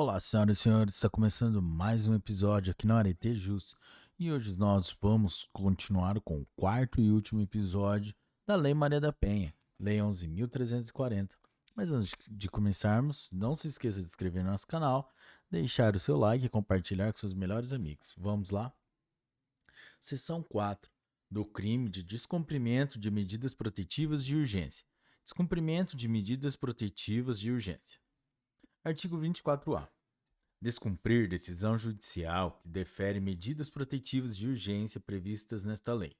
Olá, senhoras e senhores, está começando mais um episódio aqui na Arete Justo e hoje nós vamos continuar com o quarto e último episódio da Lei Maria da Penha, Lei 11.340. Mas antes de começarmos, não se esqueça de se inscrever no nosso canal, deixar o seu like e compartilhar com seus melhores amigos. Vamos lá? Seção 4 do crime de descumprimento de medidas protetivas de urgência. Descumprimento de medidas protetivas de urgência. Artigo 24A. Descumprir decisão judicial que defere medidas protetivas de urgência previstas nesta lei.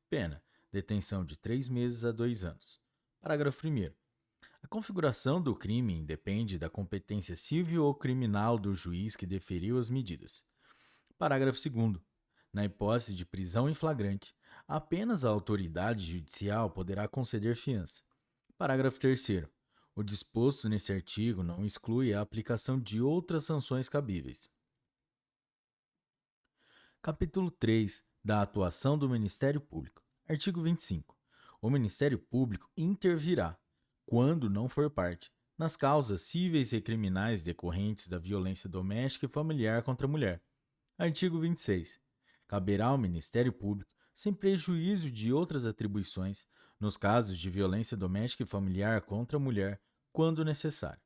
Pena: detenção de 3 meses a 2 anos. Parágrafo 1º. A configuração do crime independe da competência civil ou criminal do juiz que deferiu as medidas. Parágrafo 2º. Na hipótese de prisão em flagrante, apenas a autoridade judicial poderá conceder fiança. Parágrafo 3º. O disposto nesse artigo não exclui a aplicação de outras sanções cabíveis. Capítulo 3 da atuação do Ministério Público. Artigo 25. O Ministério Público intervirá, quando não for parte, nas causas cíveis e criminais decorrentes da violência doméstica e familiar contra a mulher. Artigo 26. Caberá ao Ministério Público, sem prejuízo de outras atribuições, nos casos de violência doméstica e familiar contra a mulher, quando necessário.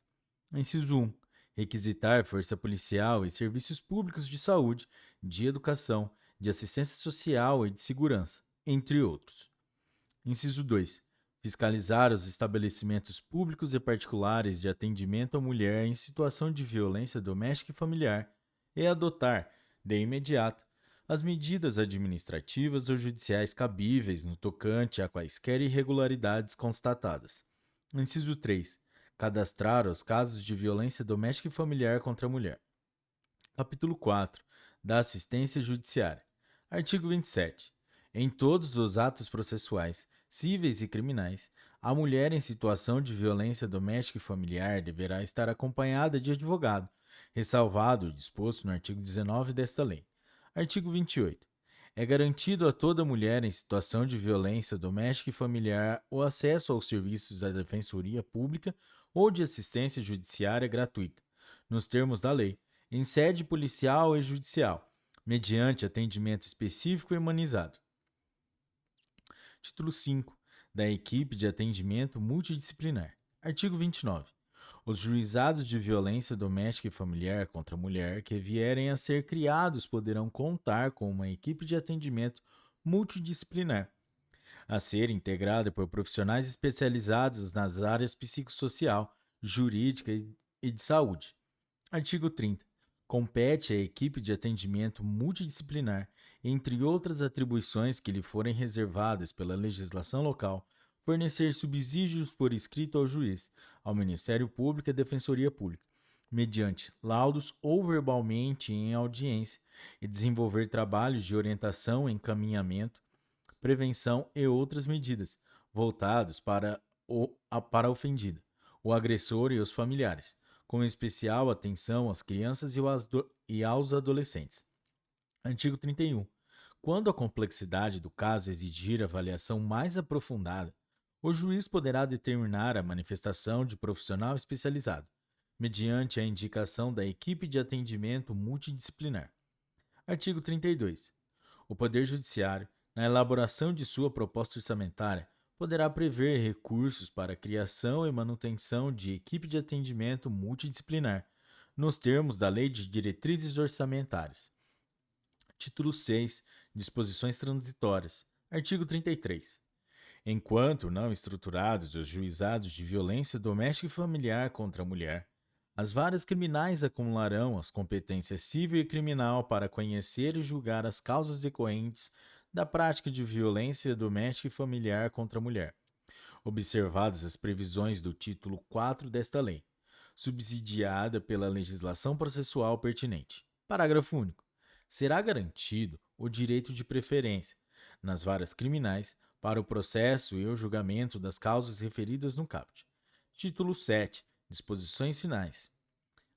Inciso 1. Requisitar força policial e serviços públicos de saúde, de educação, de assistência social e de segurança, entre outros. Inciso 2. Fiscalizar os estabelecimentos públicos e particulares de atendimento à mulher em situação de violência doméstica e familiar e adotar, de imediato, as medidas administrativas ou judiciais cabíveis no tocante a quaisquer irregularidades constatadas. Inciso 3. Cadastrar os casos de violência doméstica e familiar contra a mulher. Capítulo 4 da Assistência Judiciária. Artigo 27. Em todos os atos processuais, cíveis e criminais, a mulher em situação de violência doméstica e familiar deverá estar acompanhada de advogado, ressalvado o disposto no artigo 19 desta lei. Artigo 28. É garantido a toda mulher em situação de violência doméstica e familiar o acesso aos serviços da Defensoria Pública ou de assistência judiciária gratuita, nos termos da lei, em sede policial e judicial, mediante atendimento específico e humanizado. Título 5 da Equipe de Atendimento Multidisciplinar. Artigo 29. Os juizados de violência doméstica e familiar contra a mulher que vierem a ser criados poderão contar com uma equipe de atendimento multidisciplinar, a ser integrada por profissionais especializados nas áreas psicossocial, jurídica e de saúde. Artigo 30. Compete à equipe de atendimento multidisciplinar, entre outras atribuições que lhe forem reservadas pela legislação local, fornecer subsídios por escrito ao juiz, ao Ministério Público e à Defensoria Pública, mediante laudos ou verbalmente em audiência, e desenvolver trabalhos de orientação, encaminhamento, prevenção e outras medidas, voltados para a ofendida, o agressor e os familiares, com especial atenção às crianças e aos adolescentes. Artigo 31. Quando a complexidade do caso exigir avaliação mais aprofundada, o juiz poderá determinar a manifestação de profissional especializado, mediante a indicação da equipe de atendimento multidisciplinar. Artigo 32. O Poder Judiciário, na elaboração de sua proposta orçamentária, poderá prever recursos para a criação e manutenção de equipe de atendimento multidisciplinar, nos termos da Lei de Diretrizes Orçamentárias. Título 6. Disposições transitórias. Artigo 33. Enquanto não estruturados os juizados de violência doméstica e familiar contra a mulher, as varas criminais acumularão as competências civil e criminal para conhecer e julgar as causas decorrentes da prática de violência doméstica e familiar contra a mulher, observadas as previsões do título 4 desta lei, subsidiada pela legislação processual pertinente. Parágrafo único. Será garantido o direito de preferência, nas varas criminais, para o processo e o julgamento das causas referidas no caput. Título 7. Disposições finais.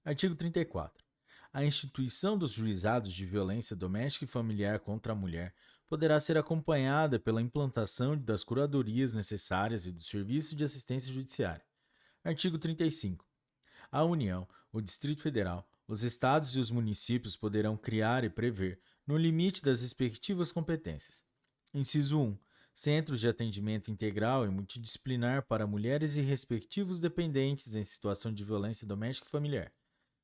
Artigo 34. A instituição dos juizados de violência doméstica e familiar contra a mulher poderá ser acompanhada pela implantação das curadorias necessárias e do serviço de assistência judiciária. Artigo 35. A União, o Distrito Federal, Os estados e os municípios poderão criar e prever, no limite das respectivas competências. Inciso 1. Centros de atendimento integral e multidisciplinar para mulheres e respectivos dependentes em situação de violência doméstica e familiar.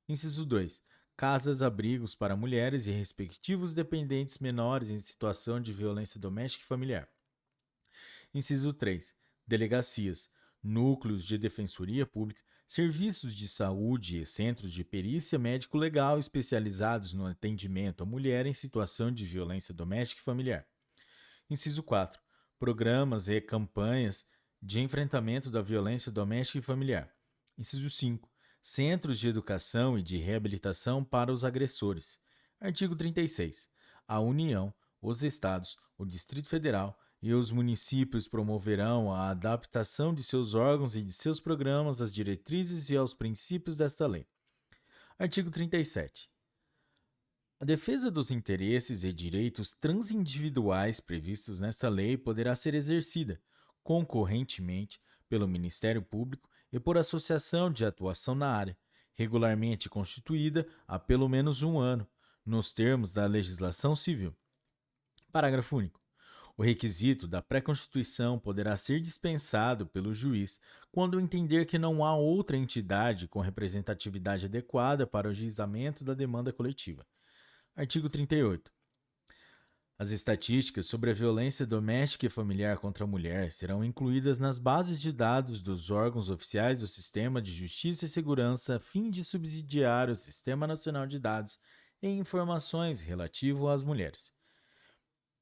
Inciso 2. Casas-abrigos para mulheres e respectivos dependentes menores em situação de violência doméstica e familiar. Inciso 3. Delegacias, núcleos de defensoria pública, serviços de saúde e centros de perícia médico-legal especializados no atendimento à mulher em situação de violência doméstica e familiar. Inciso 4. Programas e campanhas de enfrentamento da violência doméstica e familiar. Inciso 5. Centros de educação e de reabilitação para os agressores. Artigo 36. A União, os Estados, o Distrito Federal e os municípios promoverão a adaptação de seus órgãos e de seus programas às diretrizes e aos princípios desta lei. Artigo 37. A defesa dos interesses e direitos transindividuais previstos nesta lei poderá ser exercida, concorrentemente, pelo Ministério Público e por associação de atuação na área, regularmente constituída há pelo menos um ano, nos termos da legislação civil. Parágrafo único. O requisito da pré-constituição poderá ser dispensado pelo juiz quando entender que não há outra entidade com representatividade adequada para o juizamento da demanda coletiva. Artigo 38. As estatísticas sobre a violência doméstica e familiar contra a mulher serão incluídas nas bases de dados dos órgãos oficiais do Sistema de Justiça e Segurança a fim de subsidiar o Sistema Nacional de Dados e Informações relativo às mulheres.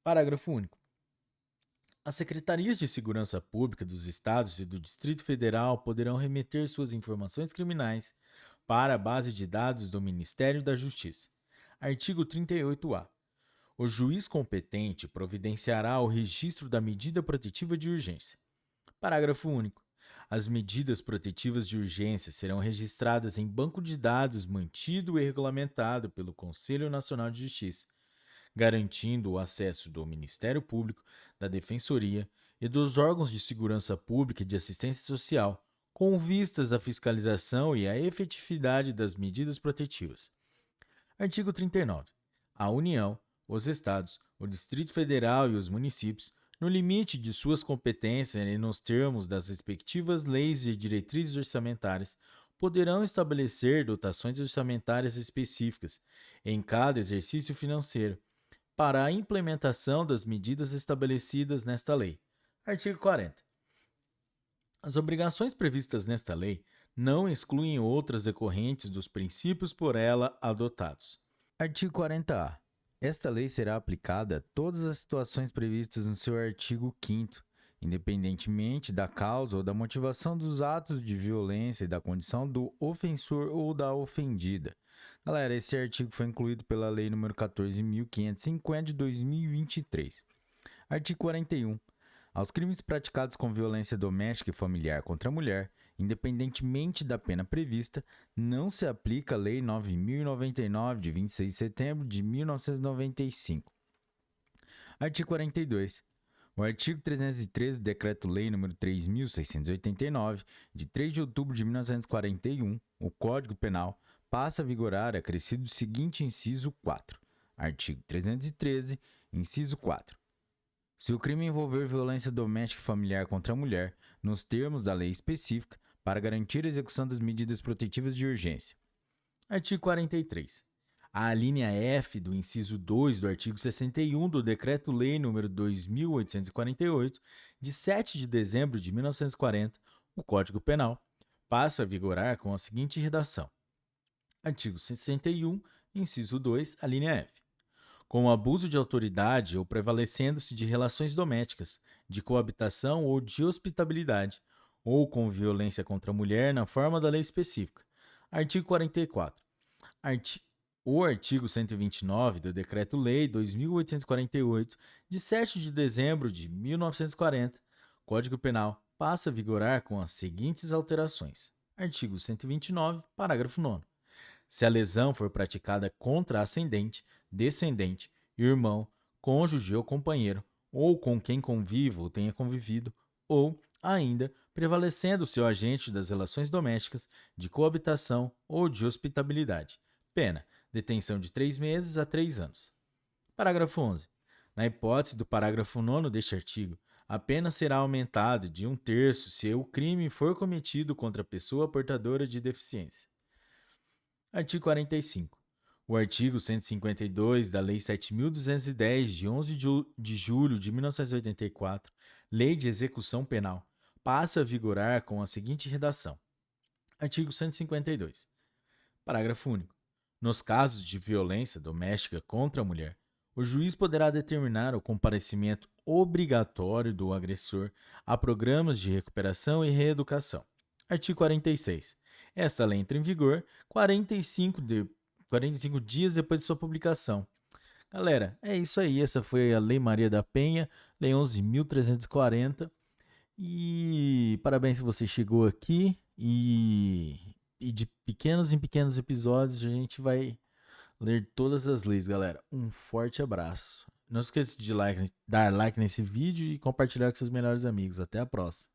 Parágrafo único. As secretarias de segurança pública dos estados e do Distrito Federal poderão remeter suas informações criminais para a base de dados do Ministério da Justiça. Artigo 38-A. O juiz competente providenciará o registro da medida protetiva de urgência. Parágrafo único. As medidas protetivas de urgência serão registradas em banco de dados mantido e regulamentado pelo Conselho Nacional de Justiça, garantindo o acesso do Ministério Público, da Defensoria e dos órgãos de segurança pública e de assistência social, com vistas à fiscalização e à efetividade das medidas protetivas. Artigo 39. A União, os Estados, o Distrito Federal e os municípios, no limite de suas competências e nos termos das respectivas leis e diretrizes orçamentárias, poderão estabelecer dotações orçamentárias específicas em cada exercício financeiro para a implementação das medidas estabelecidas nesta lei. Artigo 40. As obrigações previstas nesta lei não excluem outras decorrentes dos princípios por ela adotados. Artigo 40-A. Esta lei será aplicada a todas as situações previstas no seu artigo 5º, independentemente da causa ou da motivação dos atos de violência e da condição do ofensor ou da ofendida. Galera, esse artigo foi incluído pela Lei nº 14.550 de 2023. Artigo 41. Aos crimes praticados com violência doméstica e familiar contra a mulher, independentemente da pena prevista, não se aplica a Lei 9.099, de 26 de setembro de 1995. Artigo 42. O artigo 313 do Decreto-Lei nº 3.689, de 3 de outubro de 1941, o Código Penal, passa a vigorar acrescido o seguinte inciso 4. Artigo 313, inciso 4. Se o crime envolver violência doméstica e familiar contra a mulher, nos termos da lei específica, para garantir a execução das medidas protetivas de urgência. Artigo 43. A alínea F do inciso 2 do artigo 61 do Decreto-Lei nº 2.848, de 7 de dezembro de 1940, o Código Penal, passa a vigorar com a seguinte redação. Artigo 61, inciso 2, alínea F. Com abuso de autoridade ou prevalecendo-se de relações domésticas, de coabitação ou de hospitabilidade, ou com violência contra a mulher na forma da lei específica. Artigo 44. O artigo 129 do Decreto-Lei 2.848, de 7 de dezembro de 1940, Código Penal, passa a vigorar com as seguintes alterações. Artigo 129, parágrafo 9º. Se a lesão for praticada contra ascendente, descendente, irmão, cônjuge ou companheiro, ou com quem conviva ou tenha convivido, ou, ainda, prevalecendo o seu agente das relações domésticas, de coabitação ou de hospitabilidade, Pena: detenção de 3 meses a 3 anos. Parágrafo 11. Na hipótese do parágrafo 9º deste artigo, a pena será aumentada de 1/3 se o crime for cometido contra a pessoa portadora de deficiência. Artigo 45. O artigo 152 da Lei 7.210, de 11 de julho de 1984, Lei de Execução Penal, passa a vigorar com a seguinte redação. Artigo 152. Parágrafo único. Nos casos de violência doméstica contra a mulher, o juiz poderá determinar o comparecimento obrigatório do agressor a programas de recuperação e reeducação. Artigo 46. Esta lei entra em vigor 45 dias depois de sua publicação. Galera, é isso aí. Essa foi a Lei Maria da Penha, Lei 11.340. E parabéns se você chegou aqui. E de pequenos em pequenos episódios a gente vai ler todas as leis, galera. Um forte abraço. Não esqueça de dar like nesse vídeo e compartilhar com seus melhores amigos. Até a próxima.